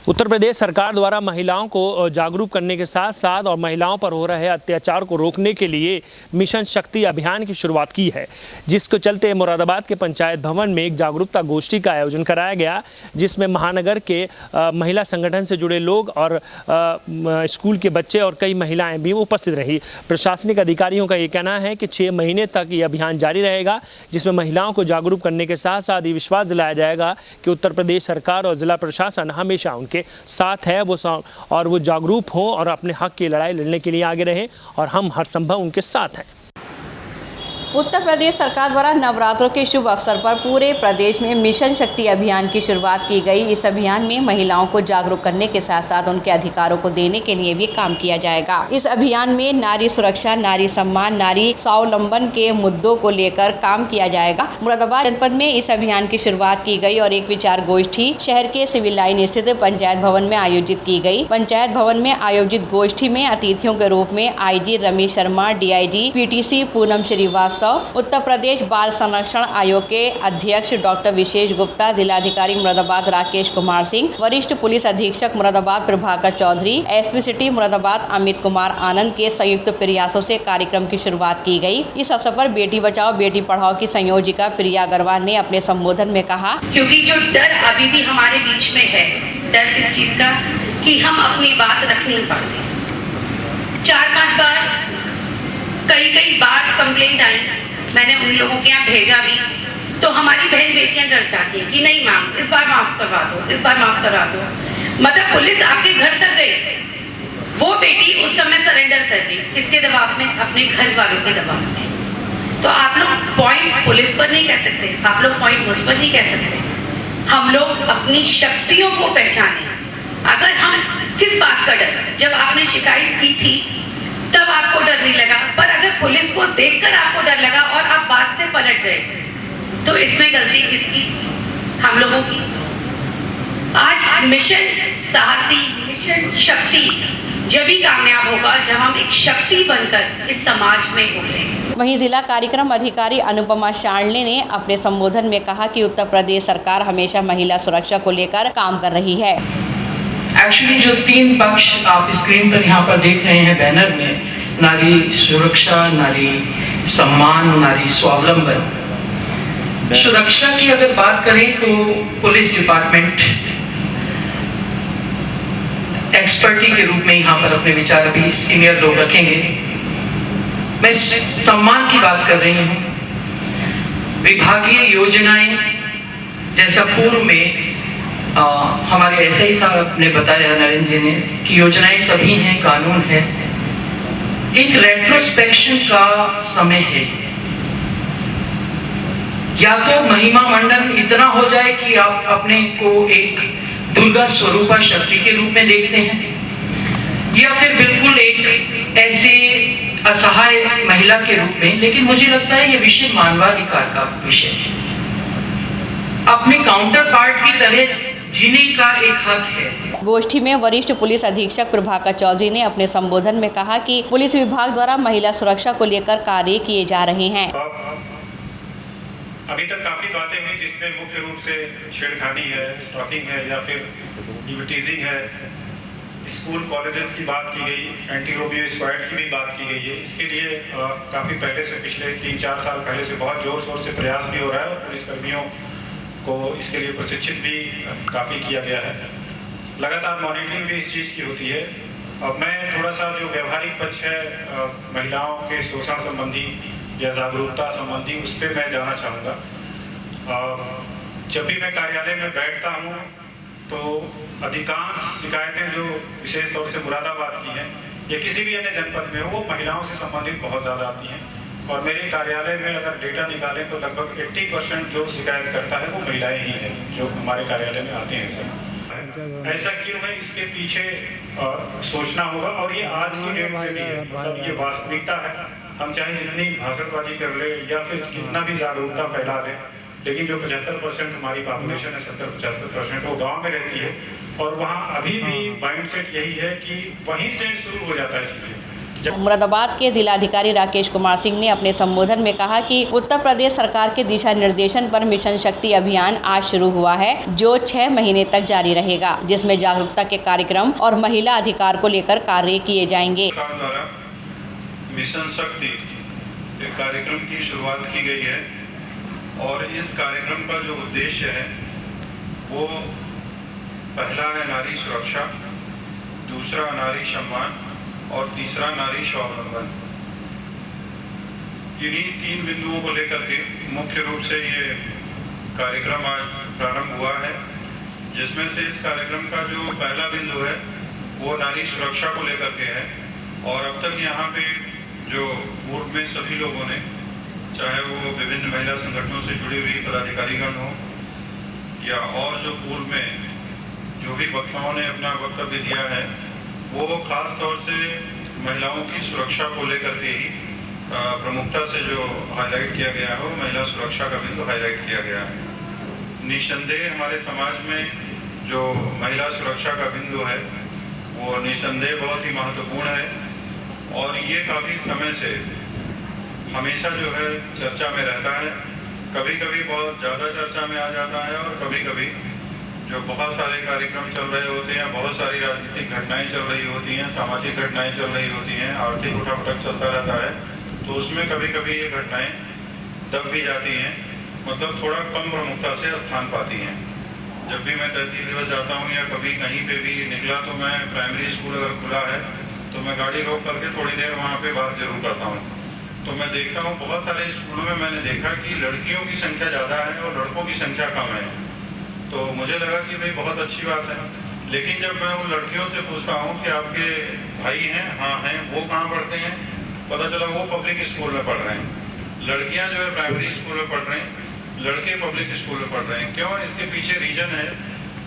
उत्तर प्रदेश सरकार द्वारा महिलाओं को जागरूक करने के साथ साथ और महिलाओं पर हो रहे अत्याचार को रोकने के लिए मिशन शक्ति अभियान की शुरुआत की है, जिसको चलते मुरादाबाद के पंचायत भवन में एक जागरूकता गोष्ठी का आयोजन कराया गया, जिसमें महानगर के महिला संगठन से जुड़े लोग और स्कूल के बच्चे और कई महिलाएं भी उपस्थित रही। प्रशासनिक अधिकारियों का ये कहना है कि 6 महीने तक ये अभियान जारी रहेगा, जिसमें महिलाओं को जागरूक करने के साथ साथ ये विश्वास दिलाया जाएगा कि उत्तर प्रदेश सरकार और जिला प्रशासन हमेशा के साथ है और वो जागरूक हो और अपने हक की लड़ाई लड़ने के लिए आगे रहें और हम हर संभव उनके साथ हैं। उत्तर प्रदेश सरकार द्वारा नवरात्रों के शुभ अवसर पर पूरे प्रदेश में मिशन शक्ति अभियान की शुरुआत की गई। इस अभियान में महिलाओं को जागरूक करने के साथ साथ उनके अधिकारों को देने के लिए भी काम किया जाएगा। इस अभियान में नारी सुरक्षा, नारी सम्मान, नारी स्वावलंबन के मुद्दों को लेकर काम किया जाएगा। मुरादाबाद जनपद में इस अभियान की शुरुआत की गई और एक विचार गोष्ठी शहर के सिविल लाइन स्थित पंचायत भवन में आयोजित की गई। पंचायत भवन में आयोजित गोष्ठी में अतिथियों के रूप में IG Ramesh Sharma, DIG PTC Poonam Srivastava, Uttar Pradesh बाल संरक्षण आयोग के अध्यक्ष डॉक्टर विशेष गुप्ता, जिलाधिकारी मुरादाबाद राकेश कुमार सिंह, वरिष्ठ पुलिस अधीक्षक मुरादाबाद प्रभाकर चौधरी, SP सिटी मुरादाबाद अमित कुमार आनंद के संयुक्त प्रयासों से कार्यक्रम की शुरुआत की गई। इस अवसर पर बेटी बचाओ बेटी पढ़ाओ की संयोजिका प्रिया अग्रवाल ने अपने संबोधन में कहा, क्योंकि जो डर अभी भी हमारे बीच में है, डर इस चीज का कि हम अपनी बात रख नहीं पाते। 4-5 बार कई बार कंप्लेंट आई, मैंने उन लोगों के यहाँ भेजा भी, तो हमारी बहन बेटियां डर जाती हैं कि नहीं मैम, इस बार माफ करवा दो, इस बार माफ करा दो। मतलब पुलिस आपके घर तक गई, वो बेटी उस समय सरेंडर कर दी, किसके दबाव में? अपने घर वालों के दबाव में। तो आप लोग पॉइंट पुलिस पर नहीं कह सकते, आप लोग पॉइंट मुझ पर नहीं कह सकते। हम लोग अपनी शक्तियों को पहचाने। अगर हम किस बात का डर, जब आपने शिकायत की थी तब आपको डर नहीं लगा, पर अगर पुलिस को देखकर आपको डर लगा और आप बात से पलट गए, तो इसमें गलती किसकी? हम लोगों की। आज मिशन साहसी, मिशन शक्ति जब भी कामयाब होगा जब हम एक शक्ति बनकर इस समाज में उभरेंगे। वहीं जिला कार्यक्रम अधिकारी अनुपमा शांडले ने अपने संबोधन में कहा कि उत्तर प्रदेश सरकार हमेशा महिला सुरक्षा को लेकर काम कर रही है। एक्चुअली जो 3 पक्ष आप स्क्रीन पर यहाँ पर देख रहे हैं बैनर में, नारी सुरक्षा, नारी सम्मान, नारी स्वावलंबन। सुरक्षा की अगर बात करें तो पुलिस डिपार्टमेंट एक्सपर्टी के रूप में यहाँ पर अपने विचार भी सीनियर लोग रखेंगे। मैं सम्मान की बात कर रही हूँ। विभागीय योजनाएं, जैसा पूर्व में हमारे SI साहब ने बताया, नरेंद्र जी ने, कि योजनाएं सभी हैं, कानून है। एक रेट्रोस्पेक्शन का समय है। या तो महिमा मंडन इतना हो जाए कि आप अपने को एक दुर्गा स्वरूपा शक्ति के रूप में देखते हैं, या फिर बिल्कुल एक ऐसे असहाय महिला के रूप में। लेकिन मुझे लगता है ये विषय मानवाधिकार का विषय है, अपने काउंटर पार्ट की तरह जीने का एक हक है। गोष्ठी में वरिष्ठ पुलिस अधीक्षक प्रभाकर चौधरी ने अपने संबोधन में कहा कि पुलिस विभाग द्वारा महिला सुरक्षा को लेकर कार्य किए जा रहे हैं। अभी तक काफी बातें हुई जिसमें मुख्य रूप से छेड़खानी है, स्टॉकिंग है या फिर टीजिंग है। स्कूल कॉलेजेस की बात की गई, एंटी रोमियो स्क्वाड की भी बात की गई है। इसके लिए काफी पहले से, पिछले 3-4 साल पहले से बहुत जोर शोर से प्रयास भी हो रहा है और पुलिसकर्मियों को इसके लिए प्रशिक्षित भी काफ़ी किया गया है। लगातार मॉनिटरिंग भी इस चीज़ की होती है। अब मैं थोड़ा सा जो व्यवहारिक पक्ष है महिलाओं के शोषण संबंधी या जागरूकता संबंधी, उस पर मैं जाना चाहूँगा। जब भी मैं कार्यालय में बैठता हूँ तो अधिकांश शिकायतें जो विशेष तौर से मुरादाबाद की हैं या किसी भी अन्य जनपद में, वो महिलाओं से संबंधित बहुत ज़्यादा आती हैं। और मेरे कार्यालय में अगर डेटा निकालें तो लगभग 80% जो शिकायत करता है वो महिलाएं ही हैं जो हमारे कार्यालय में आते हैं। सर, ऐसा क्यों है, इसके पीछे सोचना होगा। और ये आज की डेट में भी है, मतलब ये वास्तविकता है। हम चाहे जितनी भाषणबाजी कर ले या फिर कितना भी जागरूकता फैला दें, लेकिन जो 75% हमारी पॉपुलेशन है, 70-75%, वो गाँव में रहती है। और वहाँ अभी भी माइंडसेट यही है कि वहीं से शुरू हो जाता है चीज़ें। मुरादाबाद के जिलाधिकारी राकेश कुमार सिंह ने अपने संबोधन में कहा कि उत्तर प्रदेश सरकार के दिशा निर्देशन पर मिशन शक्ति अभियान आज शुरू हुआ है, जो 6 महीने तक जारी रहेगा, जिसमें जागरूकता के कार्यक्रम और महिला अधिकार को लेकर कार्य किए जाएंगे। सरकार द्वारा मिशन शक्ति एक कार्यक्रम की शुरुआत की गई है और इस कार्यक्रम का जो उद्देश्य है वो पहला है नारी सुरक्षा, दूसरा नारी सम्मान और तीसरा नारी स्वावलंबन। इन्हीं 3 बिंदुओं को लेकर के मुख्य रूप से ये कार्यक्रम आज प्रारंभ हुआ है, जिसमें से इस कार्यक्रम का जो पहला बिंदु है वो नारी सुरक्षा को लेकर के है। और अब तक यहाँ पे जो पूर्व में सभी लोगों ने, चाहे वो विभिन्न महिला संगठनों से जुड़ी हुई पदाधिकारीगण हो या और जो पूर्व में जो भी वक्ताओं ने अपना वक्तव्य दिया है, वो खास तौर से महिलाओं की सुरक्षा को लेकर के ही प्रमुखता से जो हाईलाइट किया गया है, वो महिला सुरक्षा का बिंदु हाईलाइट किया गया है। निस्संदेह हमारे समाज में जो महिला सुरक्षा का बिंदु है वो निस्संदेह बहुत ही महत्वपूर्ण है और ये काफ़ी समय से हमेशा जो है चर्चा में रहता है। कभी कभी बहुत ज़्यादा चर्चा में आ जाता है और कभी कभी जो बहुत सारे कार्यक्रम चल रहे होते हैं, बहुत सारी राजनीतिक घटनाएं चल रही होती हैं, सामाजिक घटनाएं चल रही होती हैं, आर्थिक उठापटक चलता रहता है, तो उसमें कभी कभी ये घटनाएं दब भी जाती हैं, मतलब थोड़ा कम प्रमुखता से स्थान पाती हैं। जब भी मैं तहसील दिवस जाता हूँ या कभी कहीं पे भी निकला तो मैं प्राइमरी स्कूल अगर खुला है तो मैं गाड़ी रोक करके थोड़ी देर वहाँ पे बात जरूर करता हूँ। तो मैं देखता हूँ बहुत सारे स्कूलों में मैंने देखा कि लड़कियों की संख्या ज़्यादा है और लड़कों की संख्या कम है। तो मुझे लगा कि भाई बहुत अच्छी बात है, लेकिन जब मैं उन लड़कियों से पूछता हूँ कि आपके भाई हैं, हाँ हैं, वो कहाँ पढ़ते हैं, पता चला वो पब्लिक स्कूल में पढ़ रहे हैं। लड़कियाँ जो है प्राइमरी स्कूल में पढ़ रहे हैं, लड़के पब्लिक स्कूल में पढ़ रहे हैं। क्यों? इसके पीछे रीजन है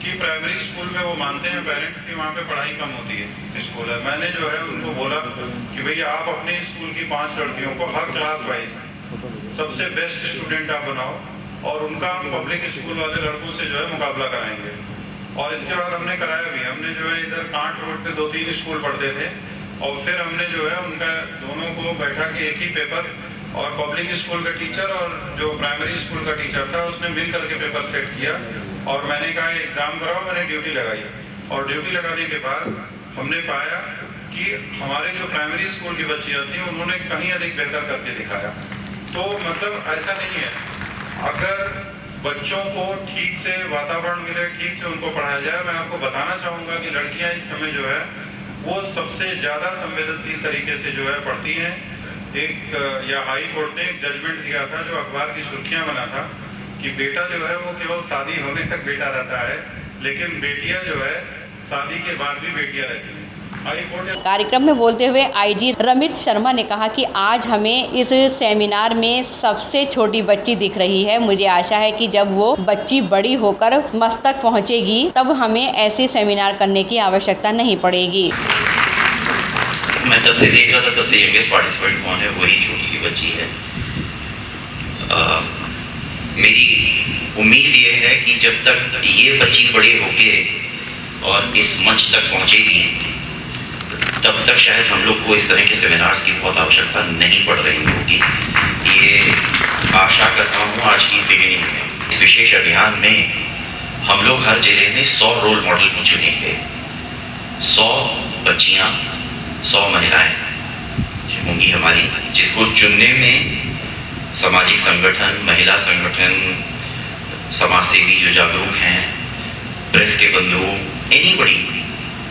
कि प्राइमरी स्कूल में वो मानते हैं पेरेंट्स की वहाँ पे पढ़ाई कम होती है स्कूल है। मैंने जो है उनको बोला कि भैया आप अपने स्कूल की 5 लड़कियों को हर क्लास वाइज सबसे बेस्ट स्टूडेंट आप बनाओ और उनका हम पब्लिक स्कूल वाले लड़कों से जो है मुकाबला कराएंगे। और इसके बाद हमने कराया भी। हमने जो है इधर कांट रोड पे 2-3 स्कूल पढ़ते थे और फिर हमने जो है उनका दोनों को बैठा के एक ही पेपर, और पब्लिक स्कूल का टीचर और जो प्राइमरी स्कूल का टीचर था उसने मिल करके पेपर सेट किया और मैंने कहा एग्जाम कराओ, मैंने ड्यूटी लगाई। और ड्यूटी लगाने के बाद हमने पाया कि हमारे जो प्राइमरी स्कूल की बच्चियाँ थी उन्होंने कहीं अधिक बेहतर करके दिखाया। तो मतलब ऐसा नहीं है, अगर बच्चों को ठीक से वातावरण मिले, ठीक से उनको पढ़ाया जाए। मैं आपको बताना चाहूँगा कि लड़कियाँ इस समय जो है वो सबसे ज़्यादा संवेदनशील तरीके से जो है पढ़ती हैं। एक या हाई कोर्ट ने एक जजमेंट दिया था जो अखबार की सुर्खियां बना था कि बेटा जो है वो केवल शादी होने तक बेटा रहता है, लेकिन बेटियां जो है शादी के बाद भी बेटियां रहती हैं। कार्यक्रम में बोलते हुए आईजी रमित शर्मा ने कहा कि आज हमें इस सेमिनार में सबसे छोटी बच्ची दिख रही है। मुझे आशा है कि जब वो बच्ची बड़ी होकर मस्तक पहुंचेगी तब हमें ऐसे सेमिनार करने की आवश्यकता नहीं पड़ेगी। मैं तब से देख रहा था सबसे यंगेस्ट पार्टिसिपेंट कौन है, वही छोटी सी बच्ची है। मेरी उम्मीद ये है कि जब तक ये बच्ची बड़े होके और इस मंच तक पहुंचेगी तब तक शायद हम लोग को इस तरह के सेमिनार्स की बहुत आवश्यकता नहीं पड़ रही होगी। ये आशा करता हूँ आज की बिगिनिंग में इस विशेष अभियान में हम लोग हर जिले में 100 रोल मॉडल भी चुनेंगे। 100 बच्चियाँ, 100 महिलाएं होंगी हमारी, जिसको चुनने में सामाजिक संगठन, महिला संगठन, समाजसेवी जो जागरूक हैं, प्रेस के बंधु, एनीबडी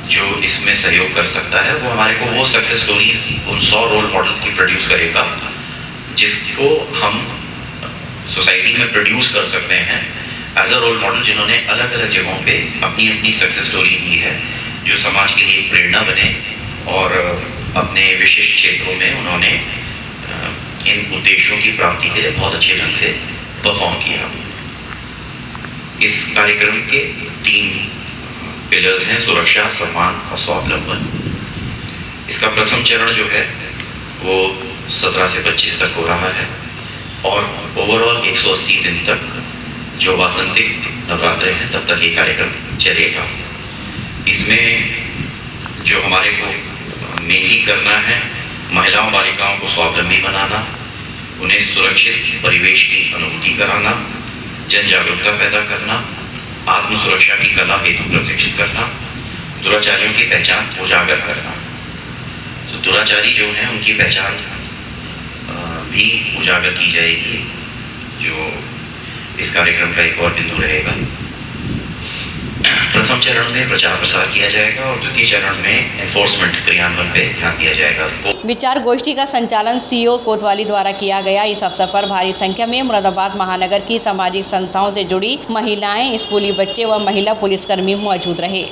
जो इसमें सहयोग कर सकता है वो हमारे को वो सक्सेस स्टोरीज उन 100 रोल मॉडल्स की प्रोड्यूस करेगा, जिसको हम सोसाइटी में प्रोड्यूस कर सकते हैं एज अ रोल मॉडल, जिन्होंने अलग अलग जगहों पे अपनी अपनी सक्सेस स्टोरी दी है, जो समाज के लिए प्रेरणा बने और अपने विशिष्ट क्षेत्रों में उन्होंने इन उद्देश्यों की प्राप्ति के लिए बहुत अच्छे ढंग से परफॉर्म किया। इस कार्यक्रम के 3 पिलर्स हैं, सुरक्षा, सम्मान और स्वावलंबन। इसका प्रथम चरण जो है वो 17 से 25 तक हो रहा है और ओवरऑल 180 दिन तक जो वासंतिक नवरात्रे हैं तब तक ये कार्यक्रम चलेगा। इसमें जो हमारे को मेनली करना है महिलाओं बालिकाओं को स्वावलंबी बनाना, उन्हें सुरक्षित परिवेश की अनुभूति कराना, जन जागरूकता पैदा करना, आत्म सुरक्षा की कला हेतु प्रशिक्षित करना, दुराचारियों की पहचान उजागर करना। तो दुराचारी जो हैं उनकी पहचान भी उजागर की जाएगी, जो इस कार्यक्रम का एक और बिंदु रहेगा। प्रथम चरण में प्रचार प्रसार किया जाएगा और द्वितीय चरण में एनफोर्समेंट क्रियान्वयन पे ध्यान दिया जाएगा। विचार गोष्ठी का संचालन सीओ कोतवाली द्वारा किया गया। इस अवसर पर भारी संख्या में मुरादाबाद महानगर की सामाजिक संस्थाओं से जुड़ी महिलाएं, स्कूली बच्चे व महिला पुलिसकर्मी मौजूद रहे।